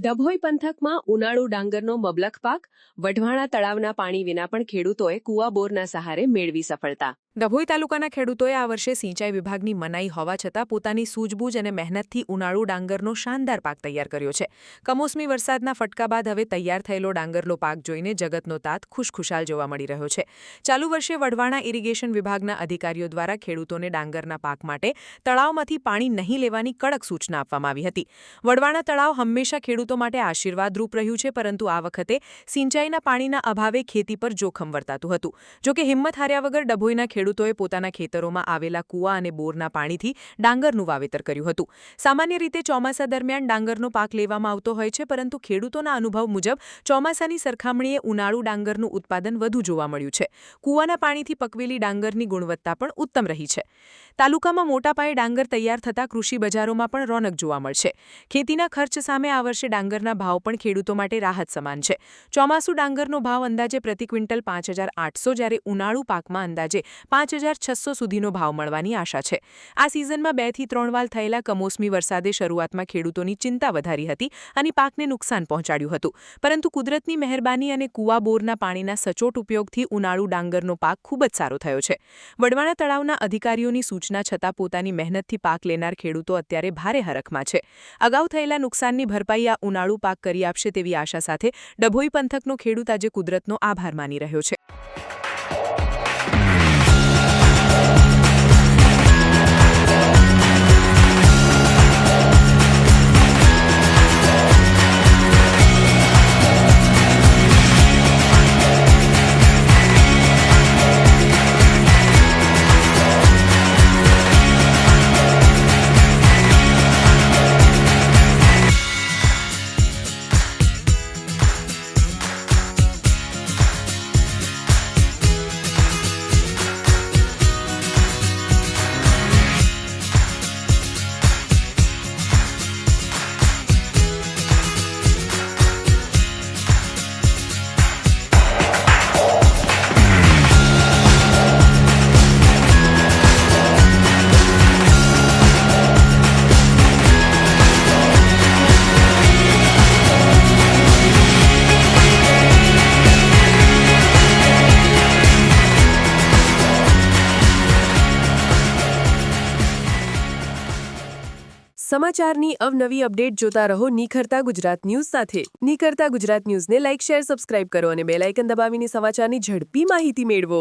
ડભોઈ પંથકમાં ઉનાળુ ડાંગરનો મબલખ પાક, વઢવાણા તળાવના પાણી વિના પણ ખેડૂતોએ કૂવા બોરના સહારે મેળવી સફળતા. ડભોઈ તાલુકાના ખેડૂતોએ આ વર્ષે સિંચાઈ વિભાગની મનાઈ હોવા છતાં પોતાની સૂઝબૂઝ અને મહેનતથી ઉનાળુ ડાંગરનો શાનદાર પાક તૈયાર કર્યો છે. કમોસમી વરસાદના ફટકા બાદ હવે તૈયાર થયેલો ડાંગરનો પાક જોઈને જગતનો તાત ખુશખુશાલ જોવા મળી રહ્યો છે. ચાલુ વર્ષે વઢવાણા ઇરિગેશન વિભાગના અધિકારીઓ દ્વારા ખેડૂતોને ડાંગરના પાક માટે તળાવમાંથી પાણી નહીં લેવાની કડક સૂચના આપવામાં આવી હતી. વઢવાણા તળાવ હંમેશા ખેડૂતો માટે આશીર્વાદરૂપ રહ્યું છે, પરંતુ આ વખતે સિંચાઈના પાણીના અભાવે ખેતી પર જોખમ વર્તાતું હતું. જોકે હિંમત હાર્યા વગર ડભોઈના ખેડૂતોએ પોતાના ખેતરોમાં આવેલા કૂવા અને બોરના પાણીથી ડાંગરનું વાવેતર કર્યું હતું. સામાન્ય રીતે ચોમાસા દરમિયાન ડાંગરનો પાક લેવામાં આવતો હોય છે, પરંતુ ખેડૂતોના અનુભવ મુજબ ચોમાસાની સરખામણીએ ઉનાળુ ડાંગરનું ઉત્પાદન વધુ જોવા મળ્યું છે. કૂવાના પાણીથી પકવેલી ડાંગરની ગુણવત્તા પણ ઉત્તમ રહી છે. તાલુકામાં મોટા પાયે ડાંગર તૈયાર થતાં કૃષિ બજારોમાં પણ રોનક જોવા મળશે. ખેતીના ખર્ચ સામે આ વર્ષે ડાંગરના ભાવ પણ ખેડૂતો માટે રાહત સમાન છે. ચોમાસુ ડાંગરનો ભાવ અંદાજે પ્રતિ ક્વિન્ટલ 5,800, જ્યારે ઉનાળુ પાકમાં અંદાજે 5,600 સુધીનો ભાવ મળવાની આશા છે. આ સિઝનમાં 2 થી 3 વાર થયેલા કમોસમી વરસાદે શરૂઆતમાં ખેડૂતોની ચિંતા વધારી હતી અને પાકને નુકસાન પહોંચાડ્યું હતું, પરંતુ કુદરતની મહેરબાની અને કૂવા બોરના પાણીના સચોટ ઉપયોગથી ઉનાળુ ડાંગરનો પાક ખૂબ જ સારો થયો છે. વઢવાણા તળાવના અધિકારીઓની સૂચના છતાં પોતાની મહેનતથી પાક લેનાર ખેડૂતો અત્યારે ભારે હરખમાં છે. અગાઉ થયેલા નુકસાનની ભરપાઈ આ ઉનાળુ પાક કરી આપશે તેવી આશા સાથે ડભોઈ પંથકનો ખેડૂત આજે કુદરતનો આભાર માની રહ્યો છે. સમાચારની અવનવી અપડેટ જોતા રહો નિખરતા ગુજરાત ન્યૂઝ સાથે. નિખરતા ગુજરાત ન્યૂઝને લાઇક, શેર, સબસ્ક્રાઇબ કરો અને બેલ આઇકન દબાવીને સમાચારની ઝડપી માહિતી મેળવો.